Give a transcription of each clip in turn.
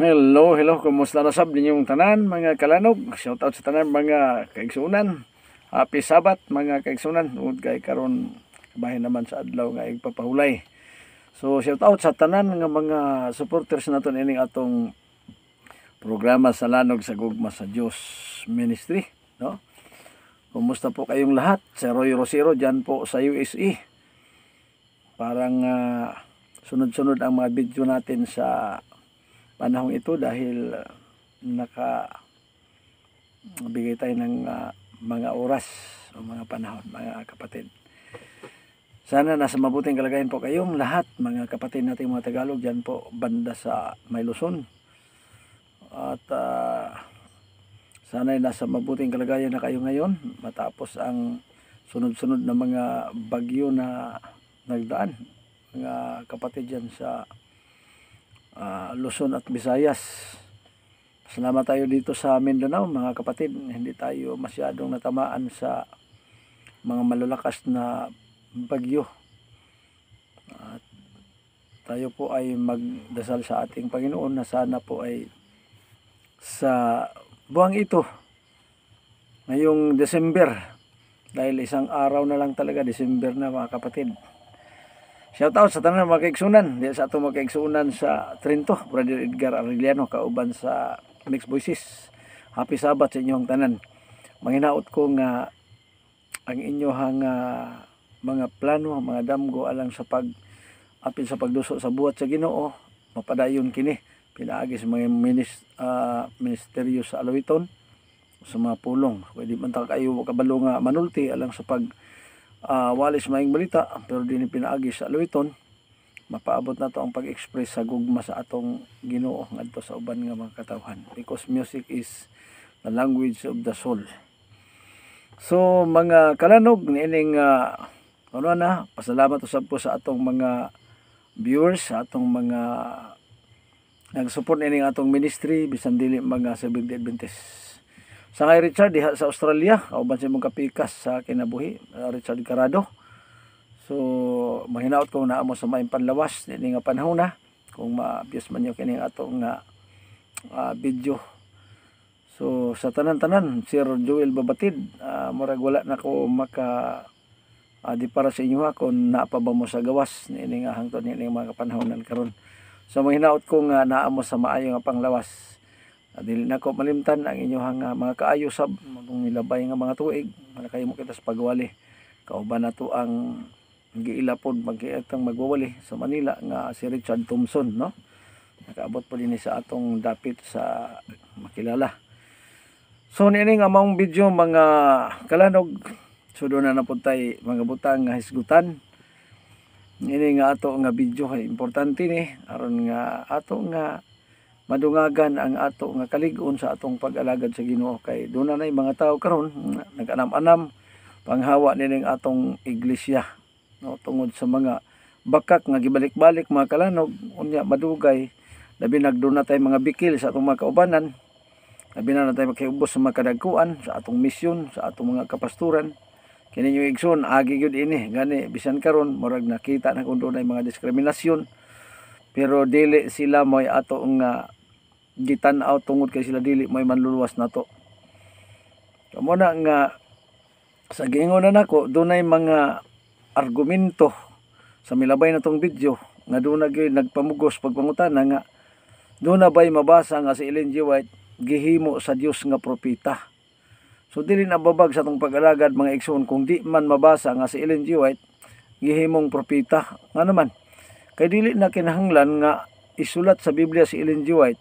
Hello, hello, kumusta na sab ninyong tanan mga kalanog? Shout out sa tanan mga kaigsunan. Happy Sabat mga kaigsunan. Ug kay karon bahin naman sa adlaw nga igpapahulay. So shout out sa tanan nga mga supporters naton ining atong programa sa Lanog sa Gugma sa Dios Ministry, no? Kumusta po kayong lahat? Si Roy Rosero diyan po sa USA. Parang sunod-sunod ang mga video natin sa panahong ito dahil nakabigay tayo ng mga oras o mga panahon, mga kapatid. Sana nasa mabuting kalagayan po kayong lahat, mga kapatid nating mga Tagalog dyan po banda sa May Luzon. At sana nasa mabuting kalagayan na kayo ngayon matapos ang sunod-sunod na mga bagyo na nagdaan. Mga kapatid dyan sa Luzon at Visayas. Salamat tayo dito sa Mindanao mga kapatid. Hindi tayo masyadong natamaan sa mga malalakas na bagyo. At tayo po ay magdasal sa ating Panginoon na sana po ay sa buwang ito, ngayong December, dahil isang araw na lang talaga, December na mga kapatid. Shout out sa tanan mga kaigsunan, di sa atong mga kaigsunan sa Trento, Brother Edgar Arellano kauban sa Mixed Voices. Happy Sabat sa inyong tanan. Manghinaot ko nga ang inyohang mga plano, mga damgo alang sa apil sa pagduso sa buhat sa Ginoo, mapadayon kini pinaagi sa mga ministeryo sa alawiton sa mga pulong. Pwede man ta kayo kabalo nga manulti alang sa walis maing balita, pero din pinaagi sa alawiton, mapaabot na to ang pag-express sa gugma sa atong Ginoo ngadto sa uban nga mga katawhan, because music is the language of the soul. So mga kalanog niining pasalamat usab po sa atong mga viewers, sa atong mga nag-support niining atong ministry bisan dili mga Seventh-day Adventist. Sa kay Richard diha sa Australia, kauban sa imong kapikas sa kinabuhi, Richard Carado. So mahinaot ko naa mo sa maayong panlawas ni nga panahon na kung ma-views man niyo kini atong video. So sa tanan-tanan, Sir Joel Babatid, murag wala na ko di para sa inyo kung naa pa ba mo sa gawas ni nga hangtod ni mga kapanahonan karon. So mahinaot ko nga naa mo sa maayo nga panglawas. Dili na ko malimtan ang inyong mga kaayo sab kung nilabay nga mga tuig, kayo mo kita sa pagwali. Kauban na to ang giilapod magkiatang magwawali sa Manila nga si Richard Thompson, no? Nakaabot po din sa atong dapit sa makilala. So niini nga maong video mga kalanog, sudo na napuntay mga butang nga hisgutan. Niini nga ato nga video kay importante ni aron nga ato nga madungagan ang ato nga kalig-on sa atong pag-alagad sa Ginoo, kay doon na mga tao karon nag-anam-anam panghawa nining atong iglesia, no, tungod sa mga bakak nga gibalik-balik mga kalanog. Unya madugay labi nagduna tay mga bikil sa atong mga kaubanan, labi na natay makiubos sa mga kadagkuan sa atong misyon, sa atong mga kapasturan. Kini yung igsoon agi gyud ini gani bisan karon murag nakita na kun dunay mga diskriminasyon, pero dili sila moy ato nga gitan-aw tungod kay sila dili moy manluluwas nato. Kamo na nga sa giingon na nako dunay mga argumento sa milabay natong video nga doon na nagpamugos pagpangutana nga doon na ba'y mabasa nga si Ellen G. White gihimo sa Dios nga propeta. So dili na babag sa atong pag-alagad mga igsoon kung di man mabasa nga si Ellen G. White gihimong propeta. Nga naman kay dili na kinahanglan nga isulat sa Biblia si Ellen G. White,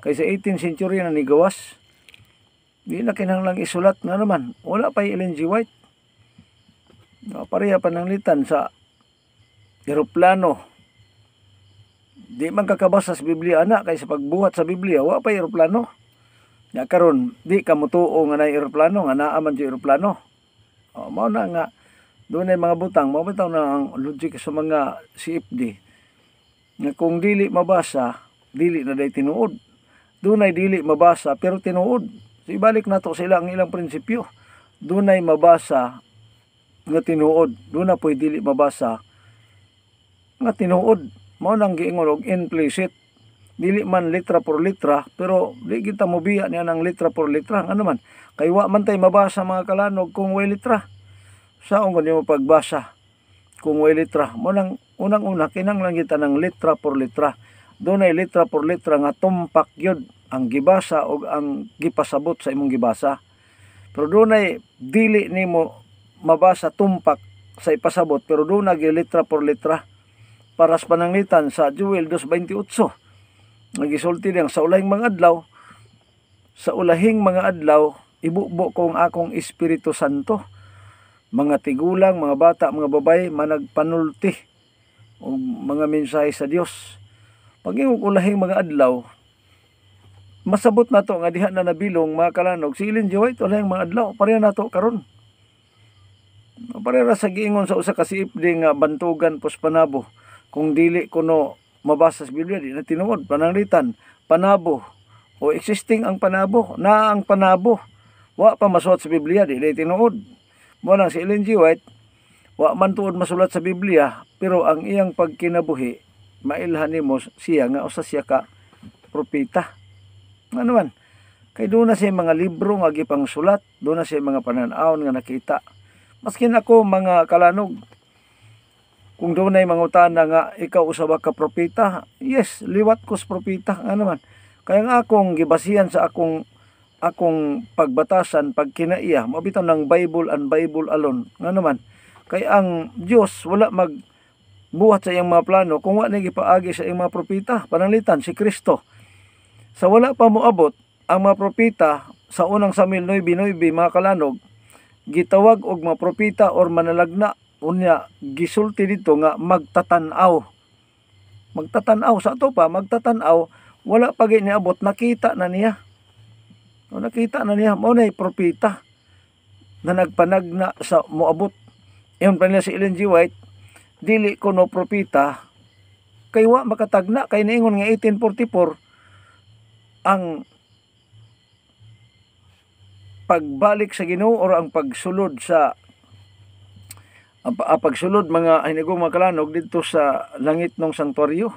kay sa 18th century na nigawas. Dili na kinahanglan isulat nga naman. Wala pa Ellen G. White. Pareha pananglitan sa eroplano. Di man kakabasa sa Biblia ana, kay sa pagbuhat sa Biblia wa pa eroplano. Nya karon di ka mutuo nga nay eroplano, nga naa man di eroplano. Mao na nga doon ay mga butang, mabitaw na ang logic sa mga CFD. Nga kung dili mabasa, dili na day tinuod. Dunay dili mabasa pero tinuod. So ibalik nato sa ilang prinsipyo. Dunay mabasa nga tinuod, duna po'y dili mabasa nga tinuod. Mao nang giingon og implicit. dili man litra por litra, pero di kita mobiya niya ng litra por litra. Ano man, kay wa man tay mabasa mga kalanog kung way litra. Saon ko mo pagbasa kung way litra? Mo nang unang-una kinahanglan kita ng litra por litra. Dunay litra por litra nga tumpak yun ang gibasa o ang gipasabot sa imong gibasa. Pero dunay dili nimo mabasa tumpak sa ipasabot, pero dunay litra por litra. Para sa pananglitan sa Joel 2:28. Nagisulti diyang sa ulahing mga adlaw, ibubo ko ang akong Espiritu Santo. Mga tigulang, mga bata, mga babay, managpanulti o mga mensahe sa Dios. Pag yung ulahing mga adlaw, masabot na to nga diha na nabilong mga kalanog. Si Ellen G. White, ulahing mga adlaw, pareha na to karon. Pareha sa giingon sa usa ka CFD nga bantugan pos panabo. Kung dili kuno mabasa sa Biblia, di na tinuod, pananglitan, panabo, o existing ang panabo, na ang panabo, wa pa masulat sa Biblia, di na tinuod. Muna si Ellen G. White, wa man tuod masulat sa Biblia, pero ang iyang pagkinabuhi, mailhan nimo siya nga usa siya ka propeta. Ano man, kay doon na siya mga libro nga gipang sulat, doon na siya mga pananaon nga nakita. Maskin ako mga kalanog, kung doon ay mangutana nga ikaw usawa ka propeta, yes, liwat ko sa propeta. Ano man, kaya nga akong gibasihan sa akong pagbatasan, pagkinaiya, mabitaw ng Bible and Bible alone. Ano man, kaya ang Diyos wala magbuhat sa iyang mga plano kung wala gipaagi sa iyang mga propeta. Pananglitan si Kristo. Sa wala pa moabot ang mga propeta sa unang Samuel 9:9 mga kalanog, gitawag og mga propeta or manalagna. Unya gisulti dito nga magtatanaw sa ato pa, magtatanaw, wala pa gid niabot, nakita na niya mo na propeta na nagpanagna sa moabot. Iyon pa nila si Ellen G. White, dili ko no propeta kay wa makatagna, kay niingon nga 1844 ang pagbalik sa Ginoo or ang pagsulod sa pagsulod mga hinigong mga kalanog dito sa langit ng sanktuaryo.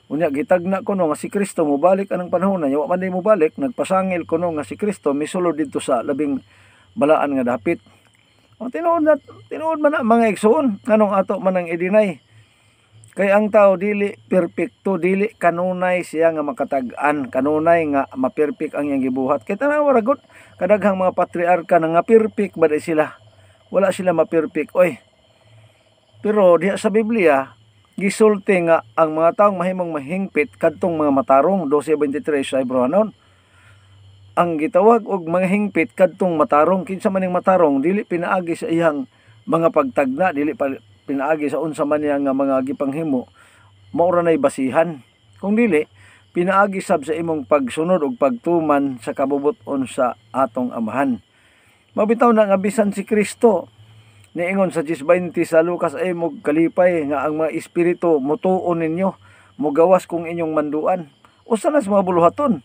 Unya gitagna kuno nga si Kristo mobalik anang panahon na wa man di mobalik, nagpasangil kuno nga si Kristo misulod dito sa labing balaan nga dapit. O tinuod man na mga igsoon nganong ato man ang i-deny. Kay ang tao dili perpekto, dili kanunay siya nga makatag-an, kanunay nga maperpek ang iyang gibuhat. Kay tanaw ragot kadaghang mga patriarka nga perfect ba sila? Wala sila maperpek. Oy, pero diha sa Biblia, gisulti nga ang mga taong mahimong mahingpit kadtong mga matarong, 12:23 sa Hebrewanon. Ang gitawag og mga hingpit kadtong matarong, kinsa maning matarong, dili pinaagi sa iyang mga pagtagna, dili pinaagi sa unsa man niya nga mga gipanghimo, maura nay basihan. Kung dili, pinaagi sab sa imong pagsunod ug pagtuman sa kabubot-on sa atong Amahan. Mabitaw na nga bisan si Kristo, niingon sa 10:20 sa Lucas ay mo kalipay nga ang mga espiritu mutuon ninyo, mugawas kung inyong manduan. Usa na sa mga buluhaton.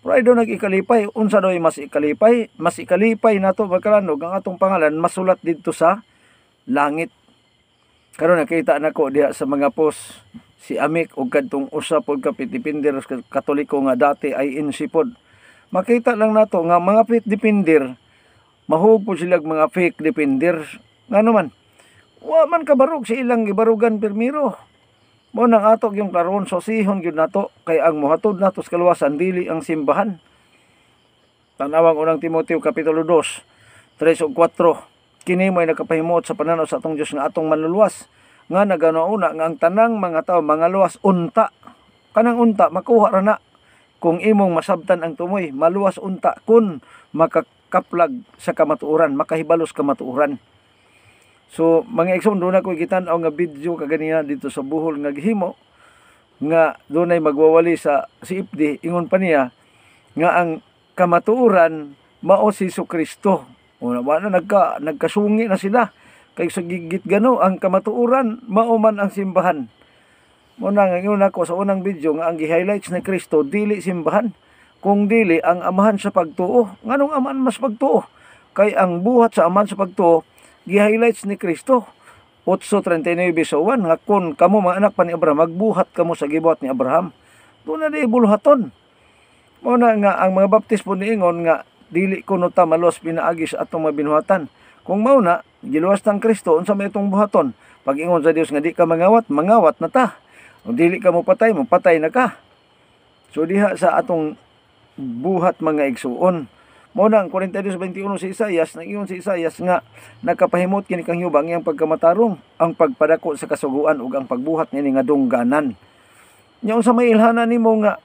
Pero ay doon nag-ikalipay. Unsa daw mas ikalipay? Mas ikalipay nato magkalanog ang atong pangalan masulat dito sa langit. Karon nakita nako diha sa mga post si Amik ug kadtong usa pod ka pitipindir Katoliko nga dati ay insipod. Makita lang nato nga mga pitipindir mahugpo sila mga fake depender. Ngano man, wa man kabarog sa ilang gibarugan permiro. Mo nang ato yung karon so sihon gyud nato kay ang mohatod nato sa kaluwasan dili ang simbahan. Tanawang unang Timoteo kapitulo 2, 3 ug 4. Kini mo'y nakapahimuot sa pananaw sa atong Dios nga atong manluluwas nga naganauna nga ang tanang mga tawo mga luwas unta. Kanang unta makuha ra na kung imong masabtan ang tumoy, maluwas unta kun makakaplag sa kamatuoran, makahibalos kamatuoran. So, mga igsoon, doon ako ikitan-aw nga video kaganina dito sa Bohol nga gihimo nga doon ay magwawali sa CFD. Ingon pa niya nga ang kamatuoran mao si Kristo. Una ba na nagkasungi na sila kay sa gigit gano ang kamatuoran mao man ang simbahan. Muna nga ingon ako sa unang video nga ang gi-highlights ni Kristo dili simbahan, kung dili ang amahan sa pagtuo. Nganong amahan mas pagtuo? Kay ang buhat sa amahan sa pagtuo gi-highlights ni Kristo 8:39 sa 1 nga kun kamo mga anak pa ni Abraham magbuhat kamo sa gibuhat ni Abraham. Doon na di buluhaton. Mao na nga ang mga baptist po niingon nga dili kuno ta malos pinaagi sa atong mabinuhatan. Kung mao na giluwas tang Kristo unsa may itong buhaton? Pag ingon sa Dios nga di ka mangawat, mangawat na ta. Kung dili ka mo patay na ka. So diha sa atong buhat mga igsuon. Mao na ang 42:21 si Isaias, nag-ingon si Isaias nga nakapahimot kini kang hubang iyang pagkamatarong, ang pagpadako sa kasuguan ug ang pagbuhat nini nga dungganan. Nya unsa may ilhanan nimo nga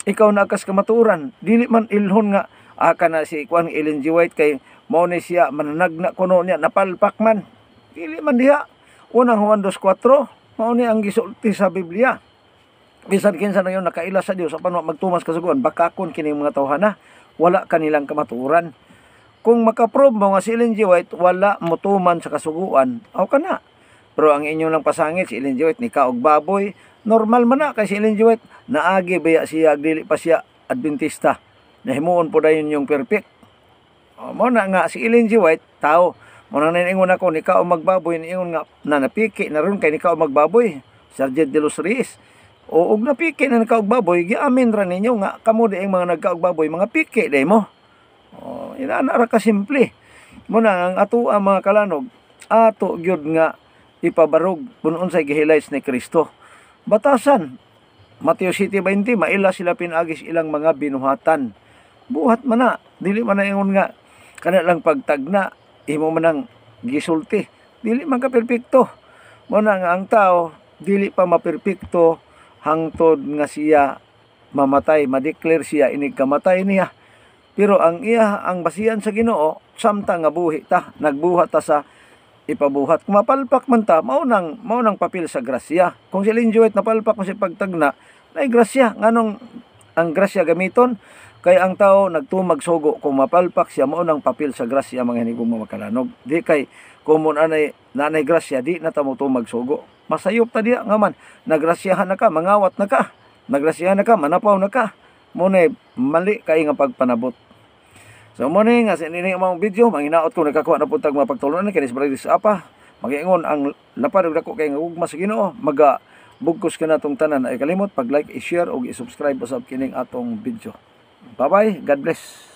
ikaw nakas kamaturan, dili man ilhon nga aka na si kuan Ellen G. White kay mao ni siya mananagna kuno niya napalpak man. Dili man diha. Unang Juan 2:4 mao ni ang gisulti sa Biblia. Bisan kinsa na yon nakaila sa Dios apan magtumas kasuguan bakakon kini mga tawhana, wala kanilang kamaturan. Kung makaprove mo nga si Ellen G. White wala motuman sa kasuguan, aw kana. Pero ang inyo lang pasangit si Ellen G. White ni kaog baboy, normal man na kay si Ellen G. White naagi baya siya dili pa siya Adventista. Nahimuon po dayon yung perfect. Mo na nga si Ellen G. White tao. Mo na ningon ako ni kaog magbaboy niingon nga na napiki na ron kay ni kaog magbaboy. Sergeant de los Reyes. O og napiki na nakaog baboy, giamin ra ninyo nga kamo di ang mga nagkaog baboy, mga piki day mo. Inaana ra ka simple. Mo na ang ato ang mga kalanog, ato gyud nga ipabarog kun unsay gihilays ni Kristo. Batasan Mateo 7:20 maila sila pinagis ilang mga binuhatan. Buhat man na, dili man na ingon nga kana lang pagtagna imo man ang gisulti. Dili man ka perpekto. Mo na nga ang tao dili pa maperpekto hangtod nga siya mamatay, madeclare siya inig kamatay niya. Pero ang basihan sa Ginoo samtang nga buhi ta, nagbuhat ta sa ipabuhat. Kung mapalpak man ta, mao nang papel sa grasya. Kung si Ellen G. White napalpak mo si pagtagna, nay grasya. Nganong ang grasya gamiton? Kay ang tao nagtumag sugo, kung mapalpak siya, mao nang papel sa grasya mga hinigong mamakalanog. Di kay kung nanay grasya, di na ta mo tumag sugo. Masayop ta diya nga man, nagrasyahan na ka, mangawat na ka, nagrasyahan na ka, manapaw na ka. Muna mali kay nga pagpanabot. So muna nga sa ini mga video, manginaot ko nakakuha na puntag mga pagtulunan kay Isbrigis apa. Mag-ingon ang lapad ug dako kay nga ugma sa Ginoo, bugkos ka na tong tanan. Ay kalimot pag-like, i-share ug i-subscribe sa kining atong video. Bye-bye, God bless.